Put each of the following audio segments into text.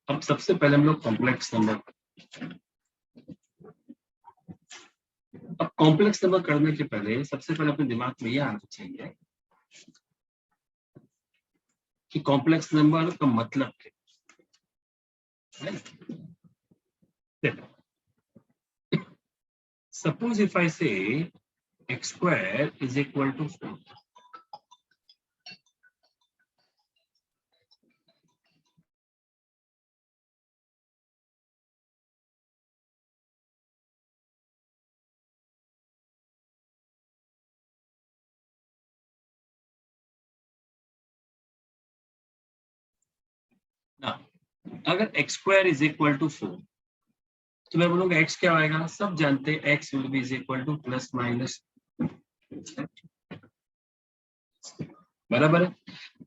अब सबसे पहले हम लोग कॉम्प्लेक्स नंबर, अब कॉम्प्लेक्स नंबर करने के पहले सबसे पहले अपने दिमाग में ये आना चाहिए कि कॉम्प्लेक्स नंबर का मतलब क्या है। सपोज इफ आई से x square is equal to 4. ना अगर x square is equal to 4 तो मैं बोलूंगा x क्या आएगा, सब जानते हैं x will be is equal to plus minus, बराबर है।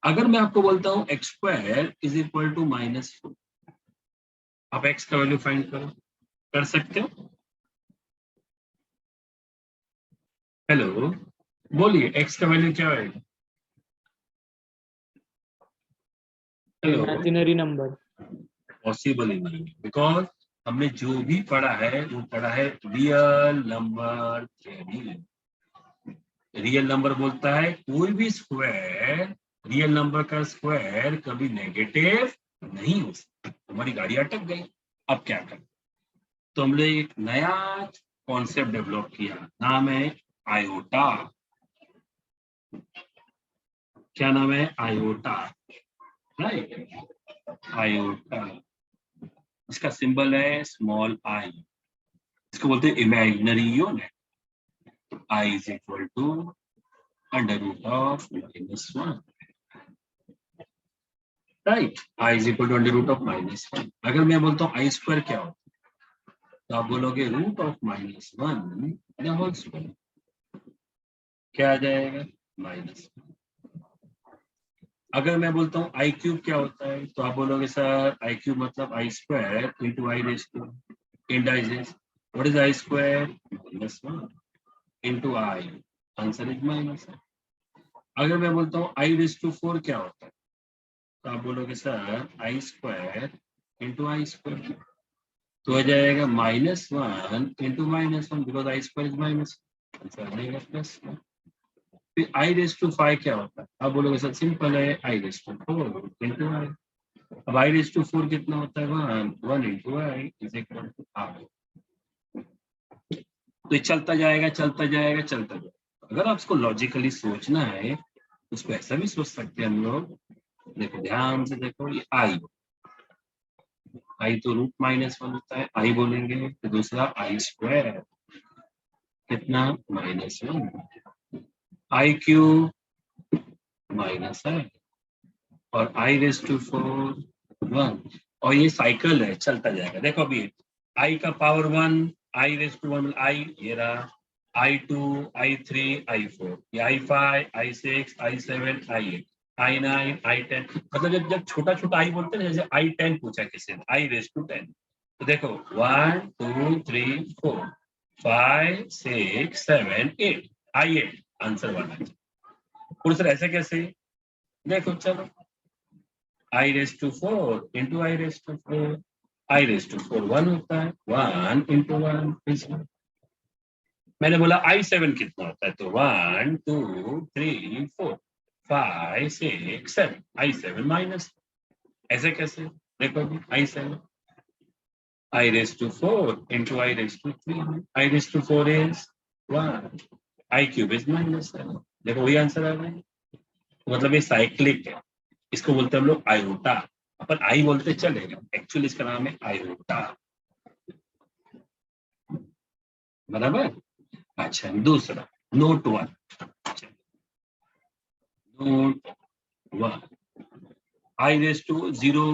अगर मैं आपको बोलता हूं x square is equal to -4, आप x का वैल्यू फाइंड करो, कर सकते हो? हेलो, बोलिए x का वैल्यू क्या आएगा? Hello, imaginary number. पॉसिबल ही नहीं, बिकॉज हमने जो भी पढ़ा है वो पढ़ा है real number theory. Real number बोलता है कोई भी स्क्वायर, रियल नंबर का स्क्वायर कभी नेगेटिव नहीं हो सकता। हमारी गाड़ी अटक गई, अब क्या करें? तो हमने एक नया कॉन्सेप्ट डेवलप किया, नाम है आयोटा। क्या नाम है? Iota, right? आयोटा, इसका सिंबल है स्मॉल आई, इसको बोलते हैं imaginary unit. I is equal to under root of -1, right? I is equal to under root of -1। अगर मैं बोलता हूँ I स्क्वायर क्या होता है तो आप बोलोगे root of -1 the whole square, क्या आ जाएगा? -1। अगर मैं बोलता हूँ I क्यूब क्या होता है तो आप बोलोगे सर I क्यूब मतलब I square into I raise to indices, what is I square? -1 into I, answer is -1। अगर मैं बोलता हूँ I रेज टू 4 क्या होता है तो आप बोलोगे sir I square into I square, तो हो जाएगा -1 into -1 because I square is minus, answer आ जाएगा +1। फिर I रेज टू 5 क्या होता है? आप बोलोगे सर सिंपल है I raise to 4 into I। अब I रेज टू 4 कितना होता है? 1 into I is equal to I। तो ये चलता जाएगा चलता जाएगा चलता जाएगा। अगर आप इसको लॉजिकली सोचना है तो उसको ऐसा भी सोच सकते हैं हम लोग, देखो ध्यान से देखो, ये I तो रूट -1 होता है, I बोलेंगे तो दूसरा I स्क्वायर कितना? -1, I क्यूब -I और I रेज टू 4 1, और ये साइकिल है चलता जाएगा। देखो अभी I का power 1, I raise to 1 I, ये रहा I2 I3 I4, ये I5 I6 I7 I8 I9 I10, मतलब जब जब छोटा छोटा I बोलते हैं ना, जैसे I10 पूछा किसी ने I रेज टू 10, तो देखो 1 2 3 4 5 6 7 8 I8, आंसर 1। और सर ऐसे कैसे? देखो चलो I raise to 4 into I raise to 4, I raise to 4 1 होता है, 1 इंटू 1। मैंने बोला I7 कितना होता है तो 1 2 3 4 5 6 7, I7 माइनस, ऐसे कैसे? देखो I7 I raise to 4 into I raise to 3, I raise to 4 is 1, I cube is -7, देखो वही आंसर आ गया। मतलब ये साइक्लिक है, इसको बोलते हैं हम लोग आयोटा, अपन आई बोलते चलेगा, एक्चुअली इसका नाम है आयोटा, बराबर। अच्छा दूसरा note 1, note 1, I raise to 0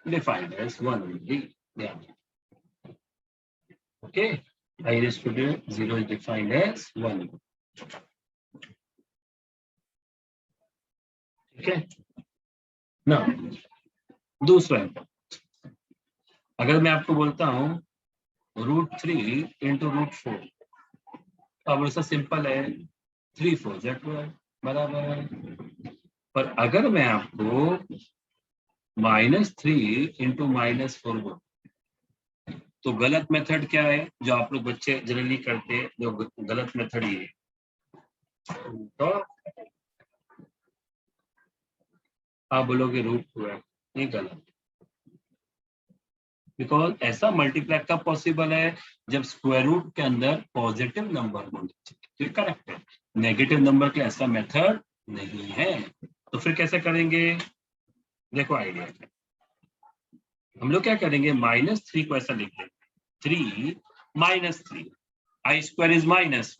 defined as 1 only, yeah, okay, I raise to 0 is defined as 1, ठीक है ना। दूसरा अगर मैं आपको बोलता हूँ √3 इंटू √4, अब ऐसा सिंपल है 3 4 Z 12 बराबर है। पर अगर मैं आपको -3 इंटू -4 तो गलत मेथड क्या है जो आप लोग बच्चे जनरली करते हैं, जो गलत मेथड ये है। तो आप बोलोगे √2 है, ये गलत, बिकॉज ऐसा मल्टीप्लाई कब पॉसिबल है जब स्क्वायर रूट के अंदर पॉजिटिव नंबर होने चाहिए, तो ये करेक्ट है। नेगेटिव नंबर के ऐसा मेथड नहीं है, तो फिर कैसे करेंगे? देखो आइडिया, हम लोग क्या करेंगे, -3 को ऐसा लिख देंगे, 3 -3 i² इज -1,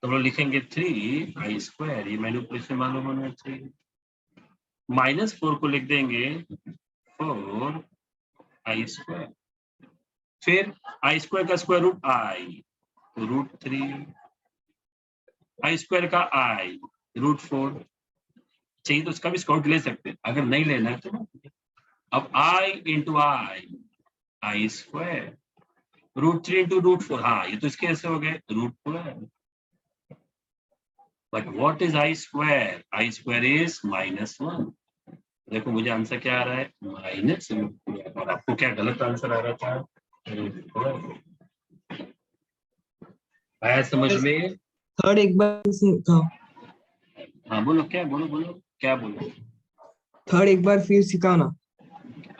तो हम लोग लिखेंगे 3i², ये मैनिपुलेशन मालूम होना चाहिए। -4 को लिख देंगे 4i², फिर i² का स्क्वायर रूट i, तो √3, i² का i √4 चाहिए तो उसका भी स्क्वायर रूट ले सकते हैं, अगर नहीं लेना है तो अब i इंटू i² √3 इंटू √4, हाँ ये तो इसके ऐसे हो गए √12, but what is i²? i² is -1। देखो मुझे आंसर क्या आ रहा है, -√2, और आपको क्या गलत आंसर आ रहा था, √12। आया समझ में? थर्ड एक बार से सिखाओ। हाँ बोलो, क्या बोलो, क्या बोलो? थर्ड एक बार फिर सिखाओ ना।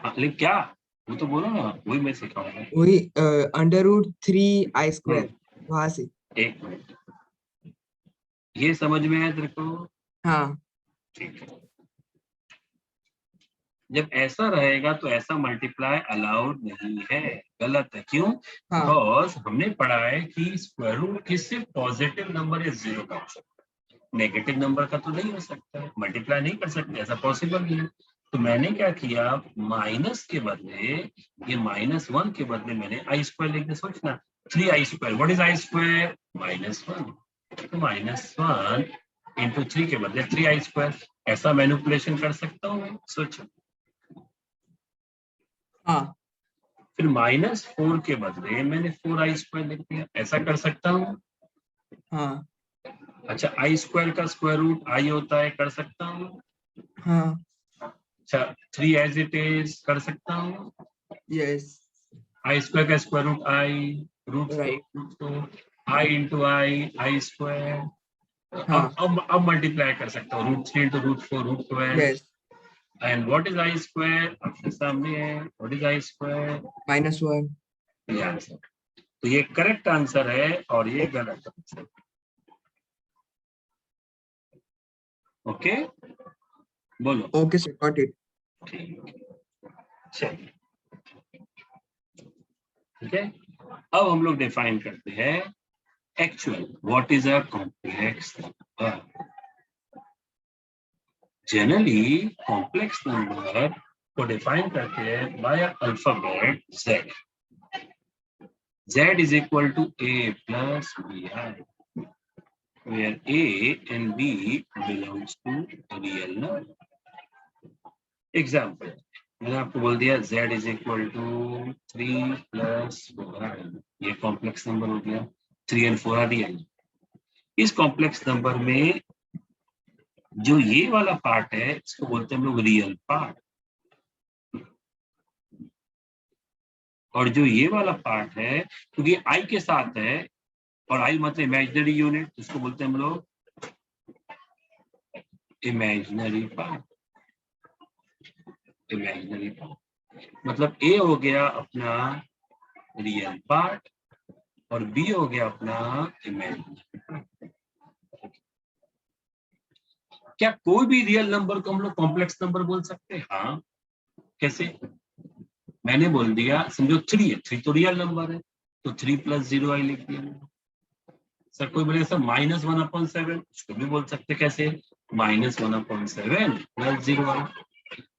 हाँ, लेकिन क्या, वो तो बोलो ना, वही मैं सिखाऊंगा। वही √3i², वहां से। एक मिनट, ये समझ में है तेरे को? हाँ ठीक है, जब ऐसा रहेगा तो ऐसा मल्टीप्लाई अलाउड नहीं है, गलत है। क्यों? हाँ बिकॉज हमने पढ़ा है कि स्क्वायर रूट किससे पॉजिटिव नंबर या 0 का हो सकता है, नेगेटिव नंबर का तो नहीं हो सकता है, मल्टीप्लाई नहीं कर सकते, ऐसा पॉसिबल नहीं है। तो मैंने क्या किया, माइनस के बदले, ये -1 के बदले मैंने i² लिख दिया। सोचना, 3i², व्हाट इज i²? -1, तो -1 इंटू 3 के बदले 3i², ऐसा मैनिपुलेशन कर सकता हूँ मैं, सोचो। हाँ फिर -4 के बदले मैंने 4i² लिख दिया, ऐसा कर सकता हूँ। हाँ अच्छा, i² का स्क्वायर रूट i होता है, कर सकता हूँ। हाँ अच्छा, 3 एज इट इज कर सकता हूँ। यस i² का square root i, right. √4 i into i² हाँ अब मल्टीप्लाई कर सकता हूँ, √3 into √4 √12, yes and what is i² आपके सामने है, व्हाट इज i²? -1। ये आंसर, तो ये करेक्ट आंसर है और ये गलत आंसर। ओके, बोलो। Okay sir, got it. ठीक है, चलिए, ठीक है। अब हम लोग डिफाइन करते हैं actual, what is a complex number. Generally complex number को डिफाइन करते हैं by alphabet z, z is equal to a plus bi, where a and b belongs to real number. Example, मैंने आपको बोल दिया z is equal to 3 + 4i, ये complex number हो गया, 3 और 4 दिया। इस कॉम्प्लेक्स नंबर में जो ये वाला पार्ट है इसको बोलते हैं हम लोग रियल पार्ट, और जो ये वाला पार्ट है क्योंकि आई के साथ है और आई मतलब इमेजिनरी यूनिट, इसको बोलते हैं हम लोग इमेजिनरी पार्ट। इमेजिनरी पार्ट मतलब ए हो गया अपना रियल पार्ट और बी हो गया अपना इमेजिनरी पार्ट। क्या कोई भी रियल नंबर को हम लोग कॉम्प्लेक्स नंबर बोल सकते हैं? हाँ, कैसे? मैंने बोल दिया, समझो 3 है, 3 तो रियल नंबर है, तो 3 + 0i लिख दिया। सर कोई बोले सर -1/7, उसको भी बोल सकते, कैसे? -1/7 + 0i,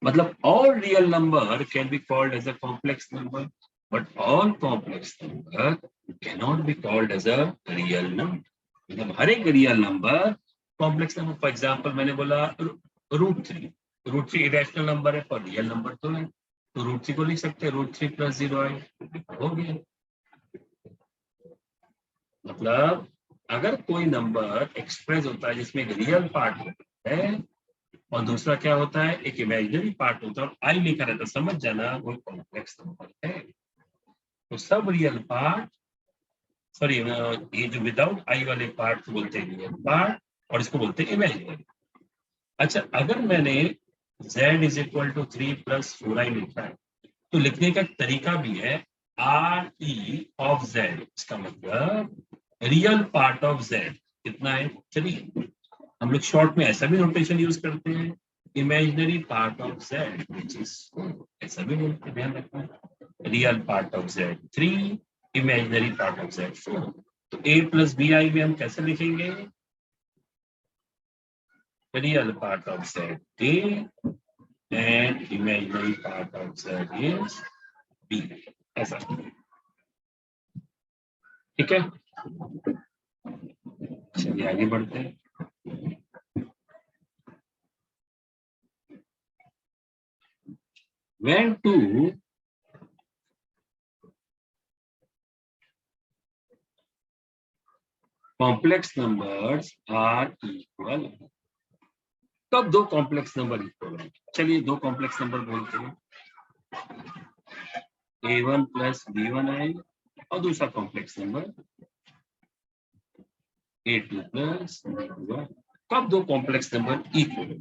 मतलब all real number can be called as a complex number, but all complex number cannot be called as a real number. मतलब हर एक real number complex number. For example मैंने बोला √3, √3 इरेशनल नंबर है पर रियल नंबर तो है, तो √3 को लिख सकते हैं √3 + 0i, हो गया। मतलब अगर कोई नंबर एक्सप्रेस होता है जिसमें एक रियल पार्ट होता है और दूसरा क्या होता है, एक इमेजिनरी पार्ट होता है और आई लिखा रहता है, समझ जाना वो कॉम्प्लेक्स नंबर है। तो सब रियल पार्ट, सॉरी ये जो विदाउट आई वाले पार्ट को बोलते हैं रियल पार्ट और इसको बोलते हैं इमेजिनरी। अच्छा, अगर मैंने z is equal to 3+4i लिखा है तो लिखने का एक तरीका भी है, आर ई ऑफ z, इसका मतलब रियल पार्ट ऑफ z कितना है, 3। हम लोग शॉर्ट में ऐसा भी नोटेशन यूज करते हैं, imaginary part of z which is 4, ऐसा भी बोलते हैं, ध्यान रखना। Real part of z 3, imaginary part of z 4। तो a प्लस बी आई में हम कैसे लिखेंगे, real part of z a and imaginary part of z is b, ऐसा। ठीक है, चलिए आगे बढ़ते हैं। When two complex numbers are equal, कब दो कॉम्प्लेक्स नंबर इक्वल है, चलिए दो कॉम्प्लेक्स नंबर बोलते हैं, a1 प्लस b1i और दूसरा complex number a2 plus b2i। कब दो कॉम्प्लेक्स नंबर इक्वल है,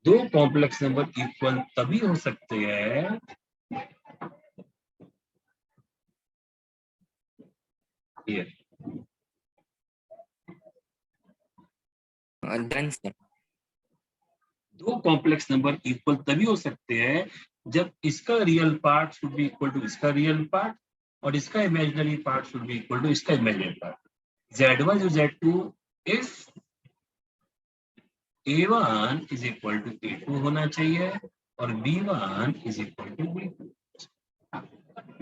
दो कॉम्प्लेक्स नंबर इक्वल तभी हो सकते हैं ये, डन सर। दो कॉम्प्लेक्स नंबर इक्वल तभी हो सकते हैं जब इसका real part should be equal to इसका रियल पार्ट और इसका imaginary part should be equal to इसका इमेजिनरी पार्ट। z1 और z2 if a1 is equal to a2 होना चाहिए और b1 is equal to b2।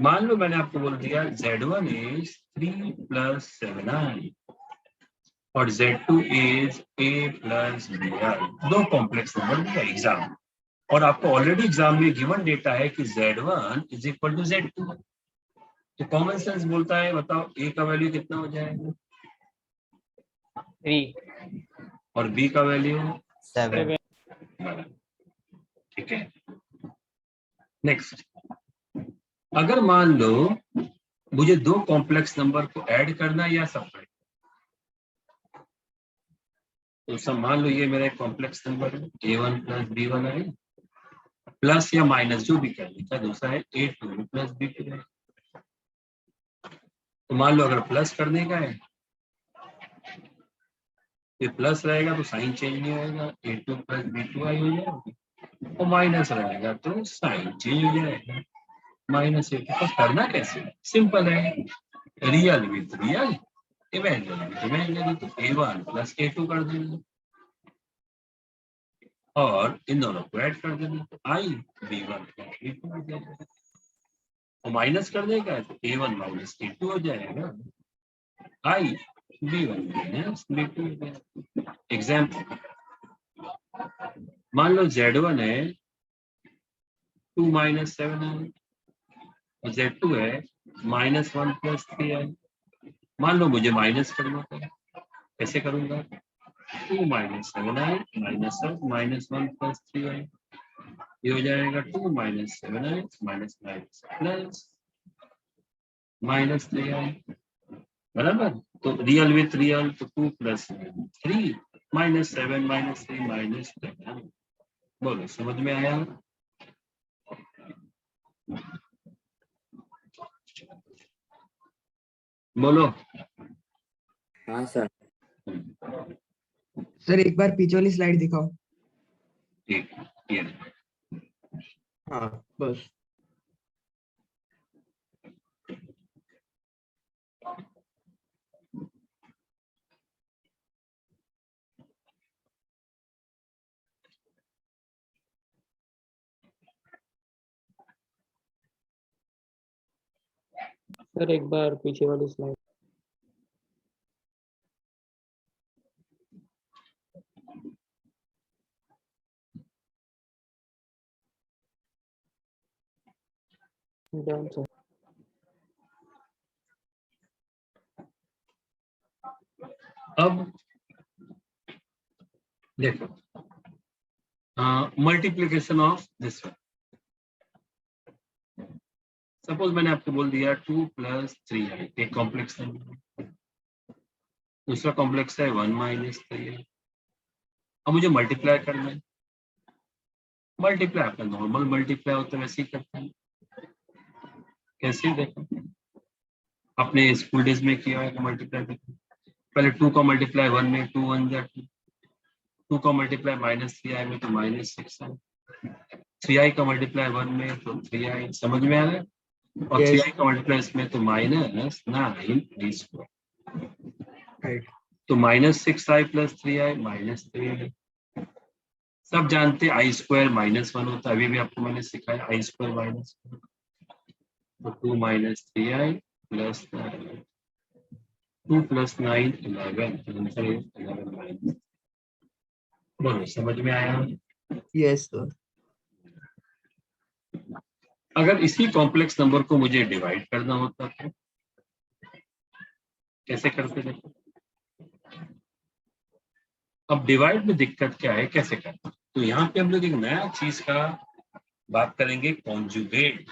मान लो मैंने आपको बोल दिया z1 इज 3 प्लस 7i और z2 is a plus bi, दो कॉम्प्लेक्स नंबर दिया एग्जाम, और आपको ऑलरेडी एग्जाम में गिवन डेटा है कि z1 is equal to z2, तो कॉमन सेंस बोलता है, बताओ a का वैल्यू कितना हो जाएगा 3 और b का वैल्यू 7। ठीक है। नेक्स्ट, अगर मान लो मुझे दो कॉम्प्लेक्स नंबर को ऐड करना या सब्ट्रैक्ट, तो सब मान लो ये मेरा एक कॉम्प्लेक्स नंबर है a1 प्लस b1 है, प्लस या माइनस जो भी कर लिखा, दूसरा है a2 प्लस b2 है। तो मान लो अगर प्लस करने का है ये प्लस रहेगा तो साइन चेंज नहीं होगा, a2 प्लस b2i हो जाएगा, और माइनस रहेगा तो साइन चेंज हो जाएगा, माइनस a2। तो करना कैसे, सिंपल है, real with real, imaginary with imaginary, तो a1 प्लस a2 कर देंगे और इन दोनों को ऐड कर देंगे, तो i b1 प्लस b2 हो जाएगा, और माइनस कर देगा तो a1 माइनस a2 हो जाएगा, i b1 माइनस b2 हो जाएगा। एग्जाम्पल, मान लो z1 है 2 माइनस 7i और z2 है -1 प्लस 3i। मान लो मुझे माइनस करना है, कैसे करूंगा, 2 माइनस 7i -1 प्लस 3i, ये हो जाएगा 2 minus 7i minus minus plus -3i, बराबर। तो रियल विथ रियल, तो 2 प्लस 3 -7 -3 -10। बोलो समझ में आया, बोलो। हाँ सर। सर एक बार पीछे वाली स्लाइड दिखाओ। ठीक, ये हाँ बस। सर एक बार पीछे वाली स्लाइड। Done sir. अब देखो multiplication of this one, suppose मैंने आपको बोल दिया 2 + 3i, एक कॉम्प्लेक्स नंबर, दूसरा कॉम्प्लेक्स है 1 - 3i। अब मुझे मल्टीप्लाई करना है, मल्टीप्लाई आपका नॉर्मल मल्टीप्लाई होता है वैसे ही करते हैं, कैसे देखो अपने स्कूल डेज में किया है मल्टीप्लाई देखो, पहले 2 का मल्टीप्लाई 1 में, 2 1 जा 2 का मल्टीप्लाई -3i में तो -6i, 3i का मल्टीप्लाई 1 में तो 3i, समझ में आ रहा है, और Yes. 3i का मल्टीप्लाई इसमें तो -9i², Right. तो -6i + 3i -3i। सब जानते हैं i² -1 होता है, अभी भी आपको मैंने सिखाया i² -1, तो 2 - 3i + 9, 2 + 9 11, आंसर इज 11 - बोलो समझ में आया। Yes, sir. अगर इसी कॉम्प्लेक्स नंबर को मुझे डिवाइड करना होता तो कैसे करते थे? अब डिवाइड में दिक्कत क्या है, कैसे करते? तो यहाँ पे हम लोग एक नया चीज का बात करेंगे, कॉन्जुगेट।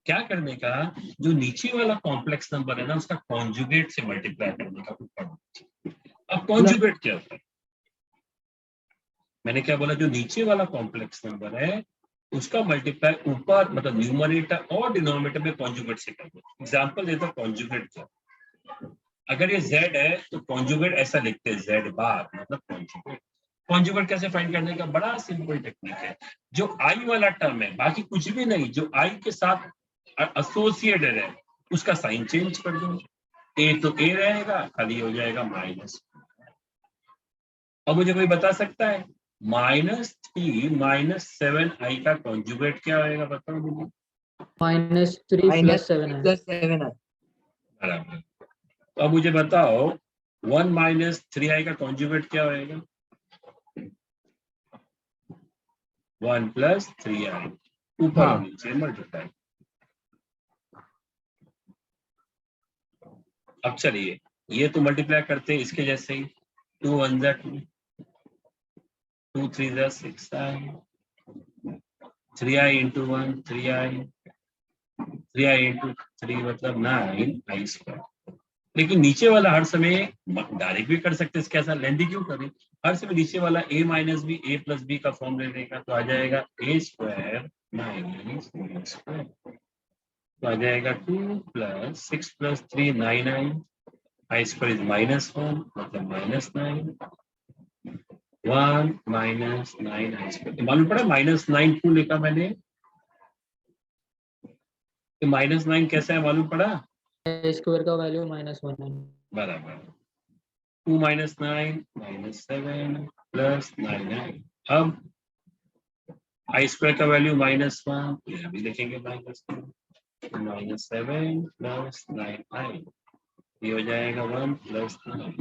क्या करने का, जो नीचे वाला कॉम्प्लेक्स नंबर है ना उसका कॉन्जुगेट से मल्टीप्लाई करने का ऊपर। अब कॉन्जुगेट क्या होता है? मैंने क्या बोला, जो नीचे वाला कॉम्प्लेक्स नंबर है उसका मल्टीप्लाई ऊपर, मतलब न्यूमरेटर और डिनोमिनेटर में कॉन्जुगेट से कर दो। एग्जांपल देता हूं कॉन्जुगेट क्या। अगर ये z है तो कॉन्जुगेट ऐसा लिखते हैं z बार, मतलब कॉन्जुगेट। कॉन्जुगेट कैसे फाइंड करने का, बड़ा सिंपल टेक्निक है। जो i वाला टर्म है, बाकी कुछ भी नहीं, जो i के साथ एसोसिएटेड है उसका साइन चेंज कर दो। a तो a रहेगा, खाली हो जाएगा माइनस। अब मुझे कोई बता सकता है -3 - 7i का कॉन्जुगेट क्या होगा, बताओ मुझे। -3 + 7i। + 7i. बराबर। तो अब मुझे बताओ 1 - 3i का कॉन्जुगेट क्या होगा? 1 + 3i, ऊपर और हाँ. नीचे मल्टीप्लाई। अब चलिए ये तो मल्टीप्लाई करते हैं इसके जैसे ही, 2 1 = 2, 2 3 = 6i, 3i × 1 3i, 3i × 3 मतलब 9i²। लेकिन नीचे वाला हर समय डायरेक्ट भी कर सकते हैं, इसके ऐसा लेंदी क्यों करें, हर समय नीचे वाला a - b a + b का फॉर्म ले लेगा, तो आ जाएगा a² - b², तो आ जाएगा 2 + 6 + 3 9i, i² इज -1 मतलब -9, 1 - 9i²। मालूम पड़ा -9 क्यों लिखा मैंने, -9 कैसा है मालूम पड़ा? i² का वैल्यू -1 है। बराबर। 2 - 9 -7 + 9i। अब i² का वैल्यू -1, यह भी लिखेंगे -1, -7 + 9i, ये हो जाएगा 1 + 9,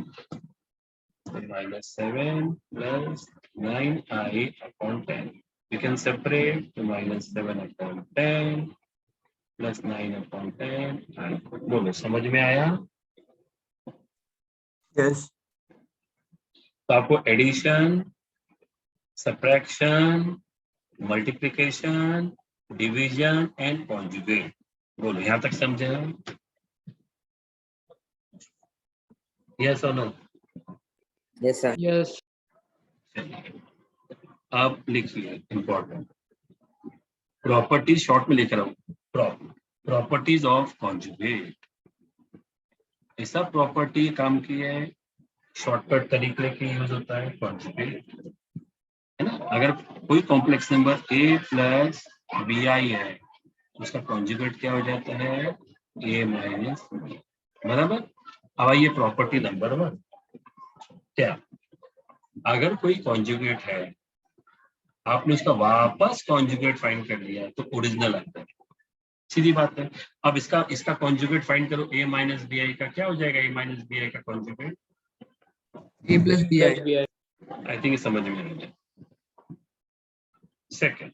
-7 + 9i/10। You can separate to -7/10 + 9/10। बोलो समझ में आया? Yes. तो आपको addition, subtraction, multiplication, division and conjugate, बोलो यहां तक समझे हम? यस और नो? Yes, sir. यस। आप लिखिए इंपॉर्टेंट प्रॉपर्टीज, शॉर्ट में लिख रहा हूं, प्रॉपर्टीज ऑफ कॉन्जुगेट। ऐसा प्रॉपर्टी काम की है, शॉर्टकट तरीके के यूज होता है कॉन्जुगेट, है ना। अगर कोई कॉम्प्लेक्स नंबर a + bi है, उसका कॉन्जुगेट क्या हो जाता है, a - b, बराबर। अब आइए प्रॉपर्टी नंबर 1, क्या अगर कोई कॉन्जुगेट है, आपने उसका वापस कॉन्जुगेट फाइंड कर लिया तो ओरिजिनल आता है, सीधी बात है। अब इसका कॉन्जुगेट फाइंड करो, a - bi का क्या हो जाएगा, a - bi का conjugate, A + bi. + bi। I think समझ में आ गया। सेकंड,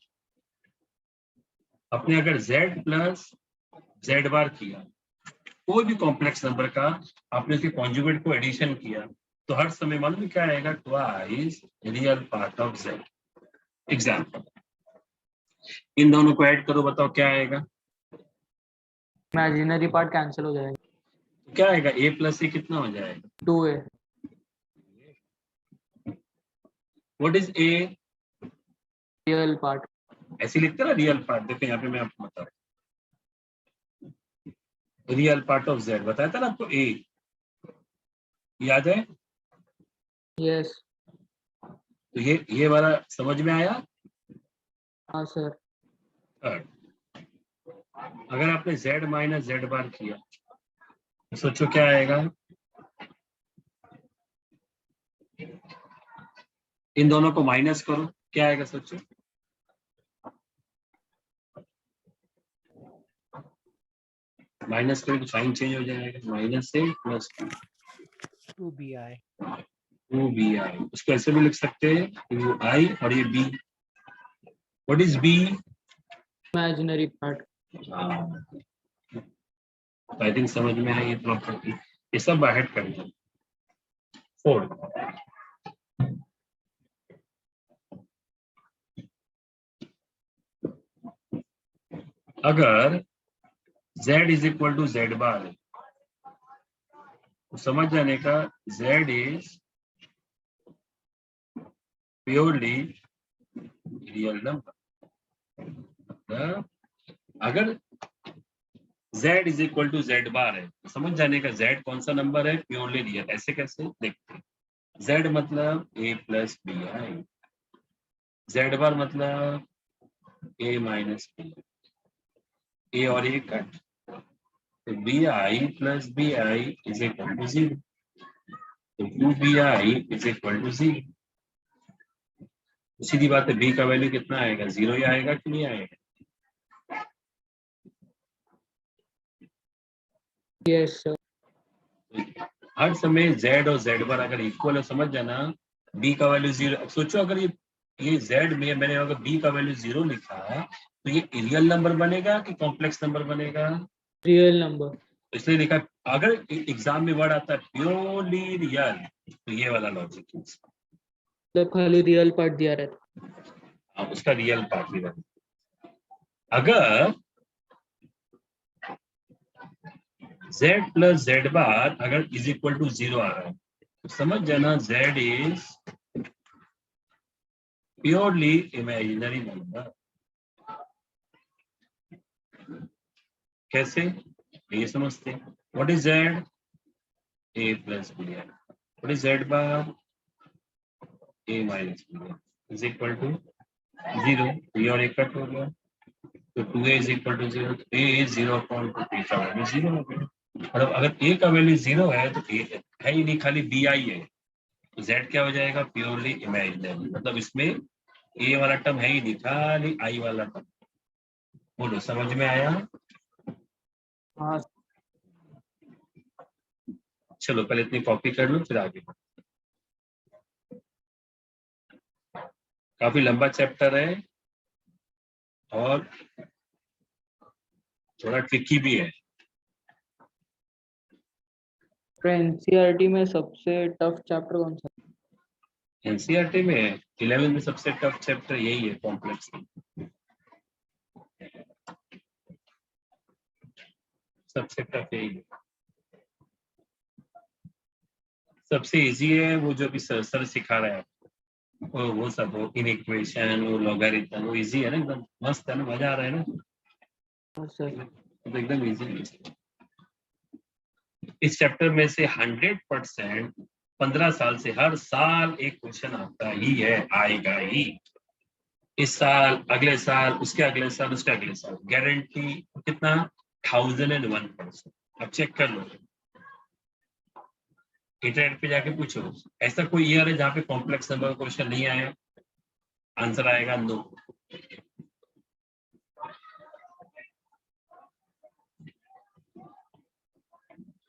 अपने अगर z + z बार किया कोई भी कॉम्प्लेक्स नंबर का आपने उसके कॉन्जुगेट को एडिशन किया तो हर समय मालूम क्या आएगा, twice real part of Z. Example, इन दोनों को ऐड करो, बताओ क्या आएगा। इमेजिनरी पार्ट कैंसिल हो जाएगा, क्या आएगा, a प्लस ए कितना हो जाएगा, 2a। What is a, real part. ऐसे लिखते ना रियल पार्ट। देखो यहाँ पे मैं आपको बता रहा हूँ, रियल पार्ट ऑफ जेड बताया था ना आपको, a याद है। यस। तो ये वाला समझ में आया। हाँ सर। थर्ड, अगर आपने z माइनस जेड बार किया तो सोचो क्या आएगा, इन दोनों को माइनस करो, क्या आएगा सोचो। माइनस करो तो साइन चेंज हो जाएगा, माइनस से प्लस 2bi. 2bi। उसको ऐसे भी लिख सकते हैं, ये आई और ये b। What is b, imaginary part. I think समझ में है ये प्रॉपर्टी, ये सब बाहर कर दो। फोर्थ, अगर z is equal to Z bar है तो समझ जाने का z is purely real number. अगर z is equal to Z bar है तो समझ जाने का z कौन सा नंबर है, प्योरली रियल। ऐसे कैसे देखते हैं, z मतलब a plus B I, Z bar मतलब a माइनस बी, ए और ए कट, तो B I plus B I is equal to 0, तो 2bi इज इक्वल टू 0। सीधी बात है, b का वैल्यू कितना आएगा, 0 ही आएगा कि नहीं आएगा। Yes sir. हर समय z और z बार अगर इक्वल है, समझ जाना b का वैल्यू 0। अब सोचो अगर ये z में मैंने अगर b का वैल्यू 0 लिखा तो ये रियल नंबर बनेगा कि कॉम्प्लेक्स नंबर बनेगा, रियल नंबर। इसलिए लिखा। अगर एग्जाम में वर्ड आता है प्योरली रियल तो ये वाला लॉजिक है, मतलब खाली रियल पार्ट दिया रहता। उसका रियल पार्ट भी बनेगा। अगर z प्लस जेड बार अगर इज इक्वल टू 0 आ रहा है तो समझ जाना z is purely imaginary number. कैसे, ये समझते हैं। What is z, a plus B i. What is z bar, a minus b I is equal to 0, ये और एक कट हो गया, तो 2a इज इक्वल टू 0, तो a इज 0 अपॉन 2, a का वैल्यू 0 हो गया। मतलब अगर a का वैल्यू 0 है तो a है ही नहीं, खाली bi है, तो z क्या हो जाएगा, प्योरली इमेजिनरी। मतलब इसमें a वाला टर्म है ही नहीं, खाली i वाला टर्म। बोलो समझ में आया। हाँ। चलो पहले इतनी कॉपी कर लो फिर आगे। काफी लंबा चैप्टर है और थोड़ा ट्रिकी भी है। एनसीईआरटी में सबसे टफ चैप्टर कौन सा? एनसीईआरटी में 11 में सबसे टफ चैप्टर यही है, कॉम्प्लेक्स। सबसे टफ यही है, सबसे इजी है वो जो भी सर सिखा रहा है वो सब, वो इनइक्वेशन, वो लॉगरिथम, वो इजी है ना, एकदम मस्त है ना, मजा आ रहा है ना, हाँ सर। तो एकदम इजी है। इस चैप्टर में से 100% 15 साल से हर साल एक क्वेश्चन आता ही है, आएगा ही। इस साल, अगले साल, उसके अगले साल, उसके अगले साल, गारंटी। कितना, 1001%। अब चेक कर लो, इंटरनेट पे जाके पूछो, ऐसा कोई ईयर है जहाँ पे कॉम्प्लेक्स नंबर का क्वेश्चन नहीं आया। आंसर आएगा नो।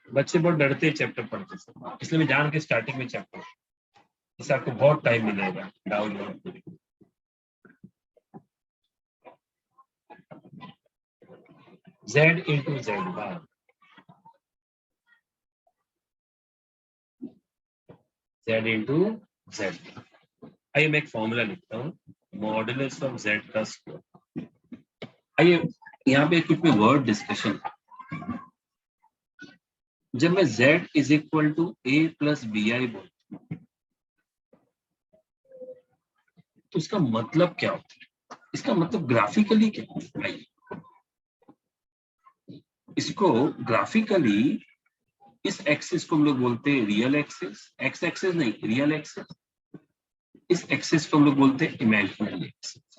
बच्चे बहुत डरते हैं चैप्टर पढ़ते से, इसलिए मैं जान के स्टार्टिंग में चैप्टर, इससे आपको बहुत टाइम मिलेगा डाउनलोड करने के। z इंटू जेड बार z इंटू जेड। आइए मैं एक फॉर्मूला लिखता हूँ, मॉडुलस ऑफ z का स्क्वायर। आइए यहाँ पे कुछ भी वर्ड डिस्कशन। जब मैं z is equal to a plus B i बोलता हूँ तो उसका मतलब क्या होता है? इसका मतलब ग्राफिकली क्या होता है? इसको ग्राफिकली इस एक्सिस को हम लोग बोलते हैं रियल एक्सिस, एक्स एक्सिस नहीं रियल एक्सिस। इस एक्सिस को हम लोग बोलते हैं इमेजिनरी एक्सिस।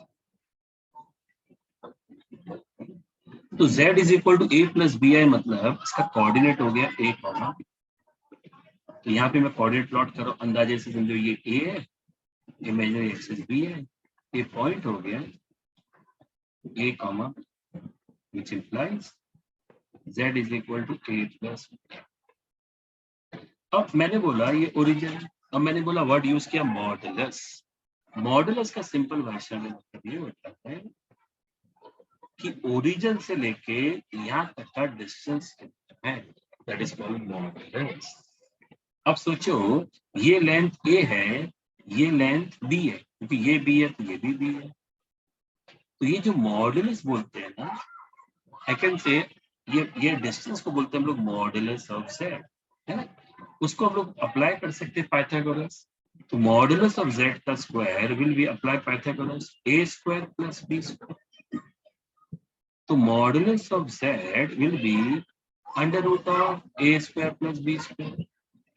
तो z is equal to a plus B i मतलब इसका कोऑर्डिनेट हो गया a कॉमा। तो यहाँ पे मैं कोऑर्डिनेट प्लॉट करो, अंदाजे से समझो ये a है, इमेजिनरी एक्सिस b है, ये पॉइंट हो गया a comma, which implies z is equal to a plus। अब मैंने बोला ये ओरिजिन, अब मैंने बोला वर्ड यूज किया मॉडुलस। मॉडुलस का सिंपल भाषा में मतलब ये होता है कि ओरिजिन से लेके यहाँ तक का डिस्टेंस कितना है, दैट इज कॉल्ड मॉडुलस। अब सोचो ये लेंथ a है, ये लेंथ b है, क्योंकि ये b है तो ये भी b है। तो ये जो मॉडुलस बोलते हैं ना, आई कैन से ये डिस्टेंस को बोलते हैं हम लोग मॉडुलस ऑफ z, है ना। उसको हम लोग अप्लाई कर सकते हैं पाइथागोरस। तो मॉडुलस ऑफ z का square will be apply Pythagoras, a square plus b square. तो modulus of z will be under root of a square plus b square.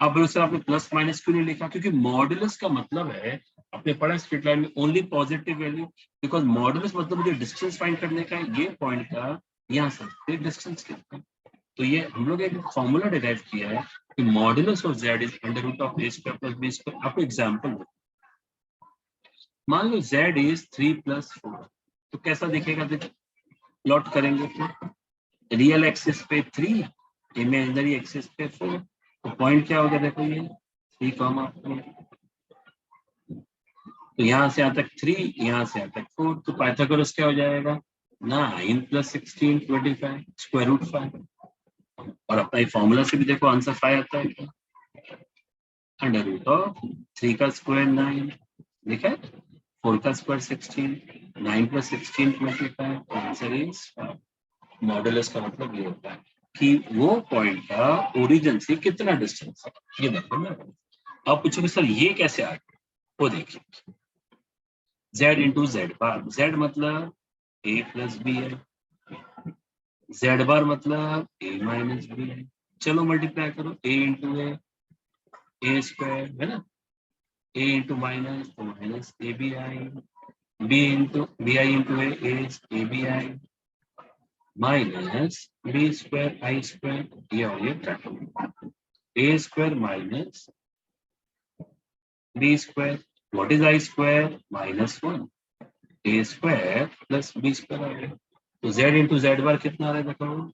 अब उसे आपने प्लस माइनस क्यों नहीं लिखा? क्योंकि मॉडुलस का मतलब है, आपने पढ़ा स्ट्रेट लाइन में, only positive value. Because modulus मतलब मुझे डिस्टेंस फाइंड करने का है, ये पॉइंट का यहाँ से डिस्टेंस कितना। तो ये हम लोग एक फॉर्मूला डिराइव किया है कि modulus of z is under root of a square plus b square. आपको एग्जांपल दो, मान लो z इज 3 प्लस 4, तो कैसा दिखेगा? देखो प्लॉट करेंगे फिर, रियल एक्सिस पे 3, इमेजिनरी एक्सिस पे 4, तो पॉइंट क्या हो गया? देखो ये 3 कॉमा 4, तो यहाँ से यहाँ तक 3, यहाँ से यहाँ तक 4, तो पाइथागोरस क्या हो जाएगा? 9 प्लस 16 25 स्क्वायर रूट 5। और अपना ये फॉर्मूला से भी देखो आंसर 5 आता है क्या? अंडर रूट ऑफ 3 का स्क्वायर 9, लिखा है, 4 का square 16, 9 plus 16 25, answer is 5। Modulus का मतलब ये होता है कि वो पॉइंट का ओरिजिन से कितना डिस्टेंस है, ये देखो ना। आप पूछोगे सर ये कैसे आ गया? वो देखिए, z इंटू जेड बार, z मतलब a प्लस बी है, z बार मतलब a माइनस बी है। चलो मल्टीप्लाई करो, a इंटू ए स्क्वायर है ना, a इंटू माइनस तो minus A B I, b into B I into A B I minus B square I square, ये और ये कैटो A square minus B square. What is I square? -1, A square plus B square आ गया। तो z into Z बार कितना आ रहा है देखो,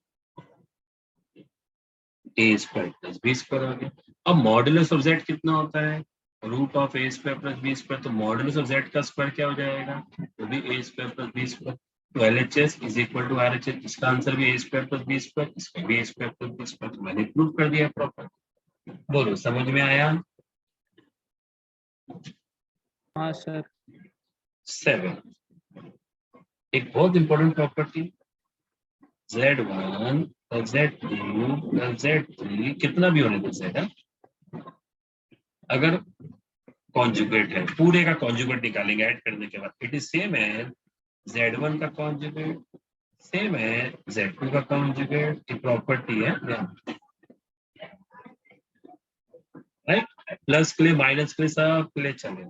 a square plus B square आ गया। अब मॉडुलस ऑफ z कितना होता है? Root of a square plus B square. तो मॉडुलस ऑफ z का स्क्वायर क्या हो जाएगा? तो भी a square plus B square. तो LHS is equal to RHS, इसका आंसर भी a square plus B square, इसका भी a square plus B square. तो मैंने प्रूव कर दिया प्रॉपर। बोलो समझ में आया? हाँ सर। 7, एक बहुत important property, Z1 plus Z2 plus Z3 कितना भी होने दो Z, अगर कॉन्जुगेट है, पूरे का कॉन्जुगेट निकालेंगे ऐड करने के बाद, इट इज सेम है Z1 का कॉन्जुगेट, सेम है Z2 का कॉन्जुगेट, की प्रॉपर्टी है राइट। प्लस के लिए माइनस के लिए सब के लिए चले,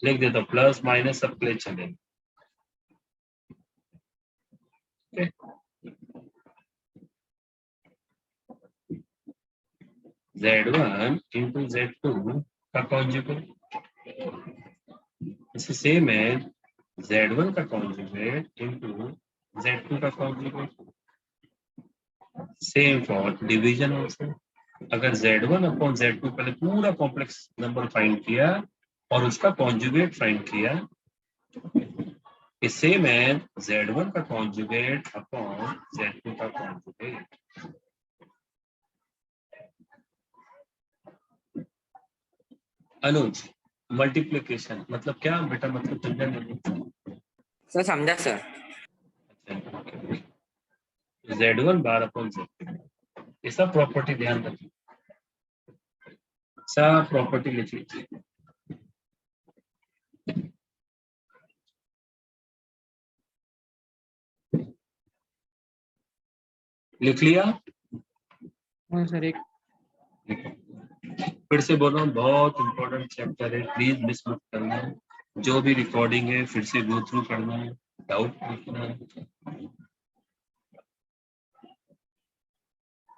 लिख देता हूं प्लस माइनस सब के लिए चले। Z1 इंटू Z2 का कॉन्जुगेट, इससे सेम है Z1 का कॉन्जुगेट इंटू Z2 का conjugate, same for division also. अगर Z1 अपॉन Z2 पहले पूरा कॉम्प्लेक्स नंबर फाइंड किया और उसका कॉन्जुगेट फाइंड किया, सेम है Z1 का कॉन्जुगेट अपॉन Z2 का कॉन्जुगेट। अनुज, मल्टीप्लिकेशन मतलब क्या बेटा, मतलब समझा नहीं? सर समझा sir. Z1 bar upon Z2, ये सब प्रॉपर्टी ध्यान रखिए, सब प्रॉपर्टी लिख लीजिए। लिख लिया? हाँ सर, एक फिर से बोल रहा हूँ, बहुत इंपॉर्टेंट चैप्टर है, प्लीज मिस मत करना। जो भी रिकॉर्डिंग है फिर से गो थ्रू करना है, डाउट पूछना है।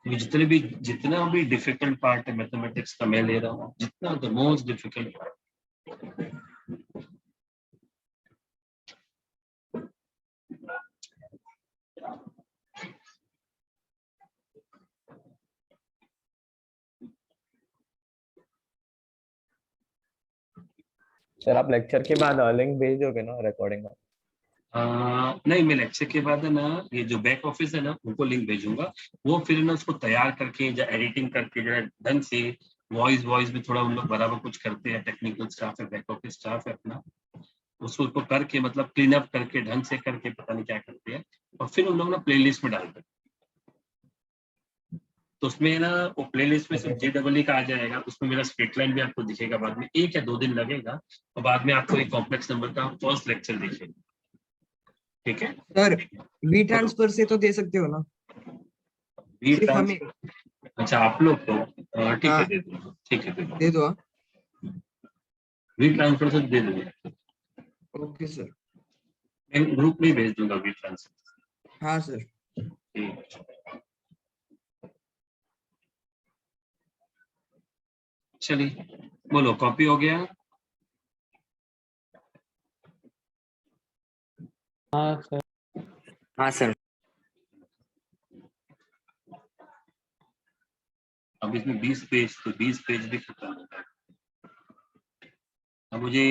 जितना भी डिफिकल्ट पार्ट है मैथमेटिक्स का मैं ले रहा हूँ, जितना the most difficult part. Sir आप लेक्चर के बाद लिंक भेज दोगे ना रिकॉर्डिंग का? नहीं, मैं लेक्चर के बाद है ना, ये जो बैक ऑफिस है ना उनको लिंक भेजूंगा। वो फिर ना उसको तैयार करके या एडिटिंग करके जरा ढंग से, वॉइस वॉइस भी थोड़ा उन लोग बराबर कुछ करते हैं, टेक्निकल स्टाफ है, बैक ऑफिस स्टाफ है अपना, उसको करके मतलब क्लीन अप करके ढंग से करके पता नहीं क्या करते हैं, और फिर उन लोग ना प्ले लिस्ट में डालते हैं। तो उसमें ना वो प्ले लिस्ट में सिर्फ JEE का आ जाएगा, उसमें मेरा स्ट्रेट लाइन भी आपको दिखेगा, बाद में 1 या 2 दिन लगेगा, और बाद में आपको एक कॉम्प्लेक्स नंबर का फर्स्ट लेक्चर दिखेगा। ठीक है सर वी ट्रांसफर से तो दे सकते हो ना? वी सिर्फ हमें। ट्रांसफर? अच्छा, आप लोग को ठीक है, हाँ दे दूंगा, ठीक है दे दे दूंगा, दो हाँ। वी ट्रांसफर से दे दूंगा, ओके सर। मैं ग्रुप में ही भेज दूंगा वी ट्रांसफर। हाँ सर। ठीक, चलिए बोलो, कॉपी हो गया? हाँ सर। हाँ सर। अब इसमें 20 पेज, तो 20 पेज भी खत्म हो गया। अब मुझे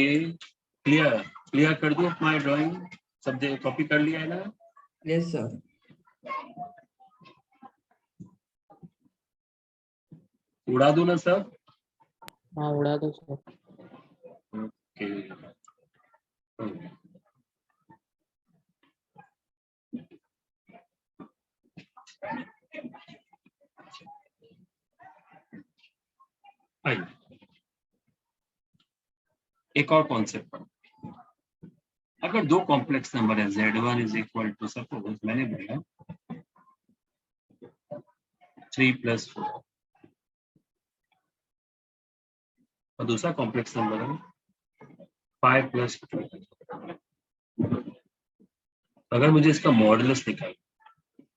क्लियर क्लियर कर दूं अपना ड्राइंग, सब कॉपी कर लिया है ना? Yes sir. उड़ा दूं ना सब? हाँ उड़ा दो सर। ओके, आइए एक और कॉन्सेप्ट पर। अगर दो कॉम्प्लेक्स नंबर है, Z1 is equal to, suppose मैंने बोला 3 + 4, और दूसरा कॉम्प्लेक्स नंबर है 5 + 2, अगर मुझे इसका मॉडुलस निकाल,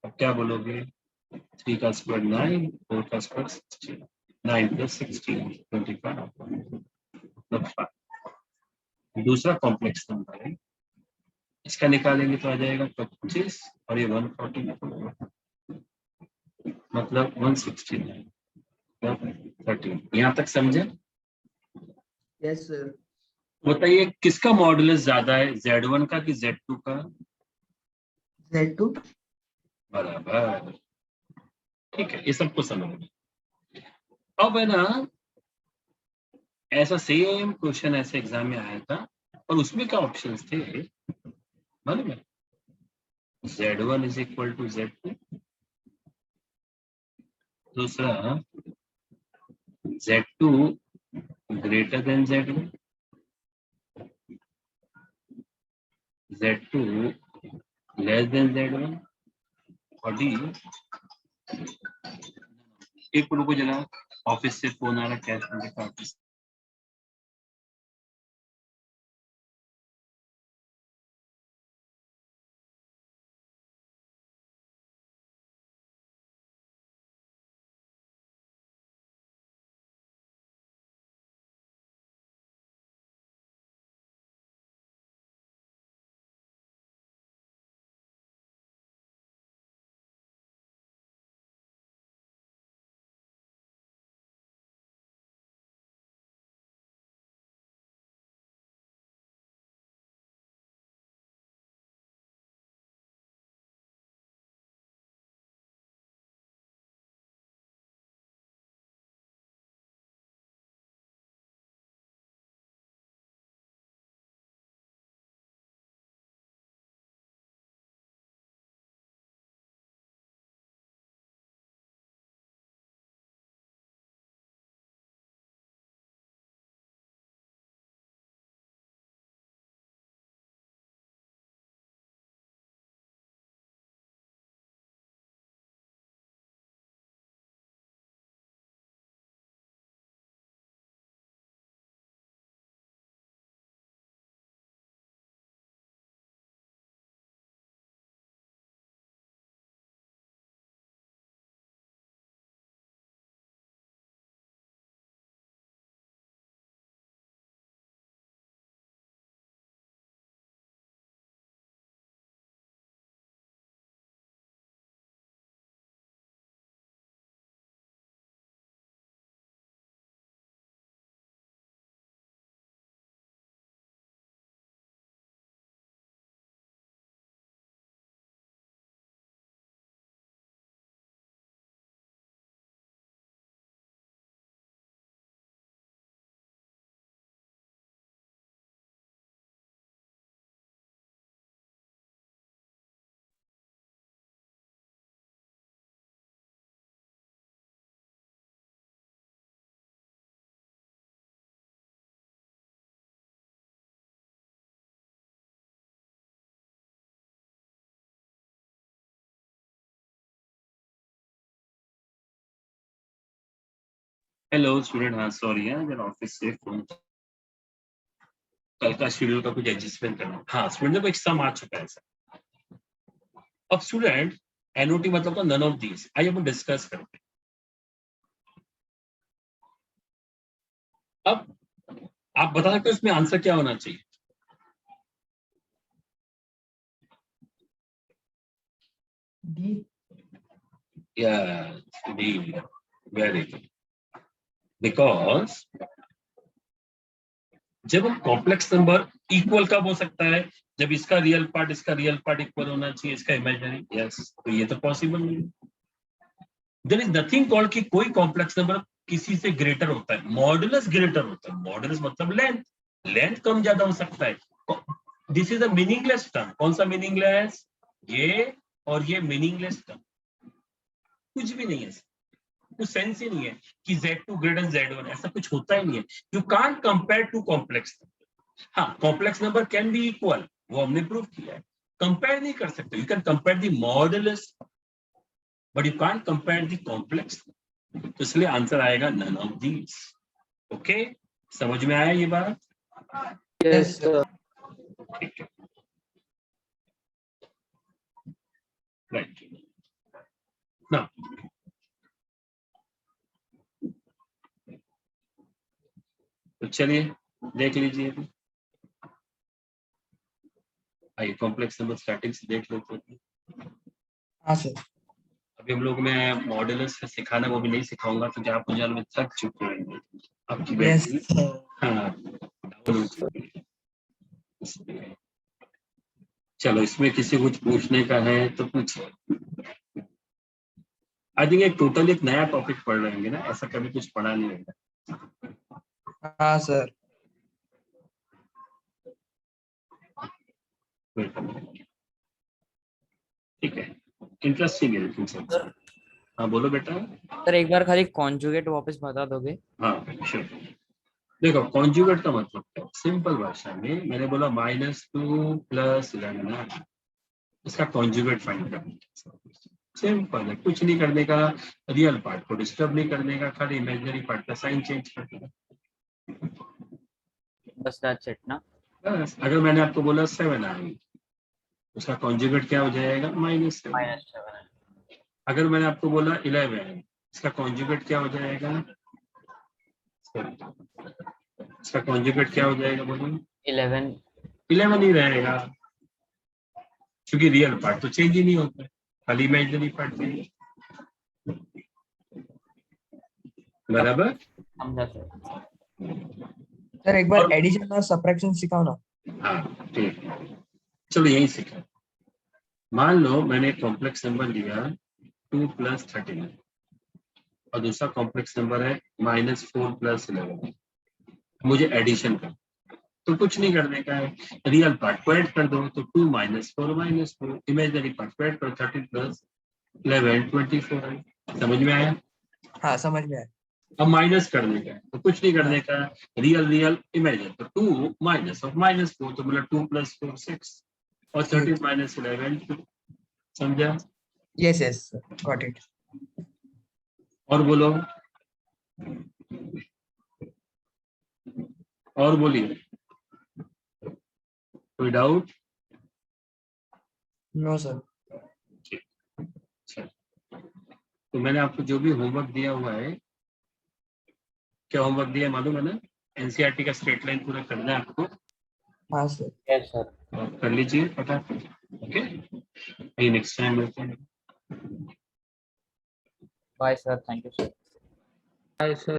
अब क्या बोलोगे? 3 का स्क्वायर 9, 4 का स्क्वायर 16, 9 + 16 25, मतलब 5। दूसरा कॉम्प्लेक्स नंबर है, इसका निकालेंगे तो आ जाएगा 25, और ये 140, मतलब 169, 13। यहाँ तक समझे? Yes sir. बताइए किसका मॉडुलस ज्यादा है, Z1 का कि Z2 का? Z2। बराबर, ठीक है, ये सबको समझ में। अब है ना, ऐसा सेम क्वेश्चन ऐसे एग्जाम में आया था, और उसमें क्या ऑप्शंस थे मालूम है? Z1 is equal to Z2, दूसरा Z2 greater than Z1, Z2 less than Z1, और D, एक रुको जरा, ऑफिस से फोन आ रहा, कैश ऑफिस। हेलो स्टूडेंट, हाँ सॉरी है, जरा ऑफिस से फोन, कल का शेड्यूल का कुछ एडजस्टमेंट करना। हाँ स्टूडेंट, देखो एक सम आ चुका है सर। अब स्टूडेंट एनओटी मतलब नन ऑफ दीज, आइए अपन डिस्कस करते हैं। अब आप बता सकते हो इसमें आंसर क्या होना चाहिए? D. Yes D, very good. Because जब हम कॉम्प्लेक्स नंबर इक्वल कब हो सकता है? जब इसका रियल पार्ट इक्वल होना चाहिए इसका इमेजिनरी। यस, तो ये तो पॉसिबल नहीं है। देयर इज नथिंग कॉल्ड कि कोई कॉम्प्लेक्स नंबर किसी से ग्रेटर होता है, मॉडुलस ग्रेटर होता है। मॉडुलस मतलब लेंथ, लेंथ कम ज्यादा हो सकता है। This is a meaningless term. कौन सा मीनिंगलेस? ये और ये मीनिंगलेस टर्म, कुछ भी नहीं है, कुछ सेंस ही नहीं है कि Z2 ग्रेटर देन Z1, ऐसा कुछ होता ही नहीं है। You can't compare to complex. हाँ, complex number can be equal, वो हमने प्रूव किया है। कंपेयर नहीं कर सकते, you can compare the modulus but you can't compare the complex. तो इसलिए आंसर आएगा नन ऑफ दीज। ओके, समझ में आया ये बात? Yes, sir. ठीक है, राइट ना। तो चलिए देख लीजिए, आइए कॉम्प्लेक्स नंबर स्टार्टिंग से देख लेते हैं। हाँ सर। अभी हम लोग में मॉडुलस का सिखाना वो भी नहीं सिखाऊंगा क्योंकि आप मुझे में थक चुके हैं, आपकी यस बैटरी सर। हाँ डाउन हो चुकी है। इसलिए चलो, इसमें किसी कुछ पूछने का है तो पूछो। आई थिंक एक टोटल एक नया टॉपिक पढ़ रहे होंगे ना, ऐसा कभी कुछ पढ़ा नहीं होगा। हाँ सर। ठीक है, इंटरेस्टिंग है लेकिन सब। हाँ बोलो बेटा। सर एक बार खाली कॉन्जुगेट वापस बता दोगे? हाँ श्योर। देखो कॉन्जुगेट का मतलब क्या है, सिंपल भाषा में मैंने बोला -2 + 11, इसका कॉन्जुगेट फाइंड करना। सिंपल है, कुछ नहीं करने का, रियल पार्ट को डिस्टर्ब नहीं करने का, खाली इमेजिनरी पार्ट का साइन चेंज करने का, बस दैट्स इट ना? बस। अगर मैंने आपको बोला 7 आई, उसका कॉन्जुगेट क्या हो जाएगा? -7। -7। अगर मैंने आपको बोला 11, इसका कॉन्जुगेट क्या हो जाएगा? इसका कॉन्जुगेट क्या हो जाएगा बोलिए? 11। 11 ही रहेगा, क्योंकि रियल पार्ट तो चेंज ही नहीं होता है, खाली इमेजिनरी पार्ट चेंज। बराबर। समझा सर। सर एक बार और एडिशन और सब्ट्रैक्शन सिखाओ ना। हाँ ठीक है, चलो यही सीखा। मान लो मैंने कॉम्प्लेक्स नंबर लिया 2 + 13 और दूसरा कॉम्प्लेक्स नंबर है -4 + 11, मुझे एडिशन कर, तो कुछ नहीं करने का है, रियल पार्ट को ऐड कर दो, तो 2 - 4 - 4, इमेजिनरी पार्ट को ऐड करो, 13 + 11 24 है। समझ में आया? हाँ समझ में आया। अब माइनस करने का है, तो कुछ नहीं करने का, रियल रियल इमेजिन, तो 2 - -4, तो मतलब 2 + 4 6 और 13 - 11 2। समझा? Yes yes sir, got it. और बोलो, और बोलिए, कोई डाउट? No sir. अच्छा, तो मैंने आपको जो भी होमवर्क दिया हुआ है, क्या होमवर्क दिया है मालूम है ना? एनसीईआरटी का स्ट्रेट लाइन पूरा करना है आपको, हाँ सर। Yes sir. और कर लीजिए फटाफट। ओके, नेक्स्ट टाइम मिलते हैं। Bye sir, thank you sir. Hi, sir.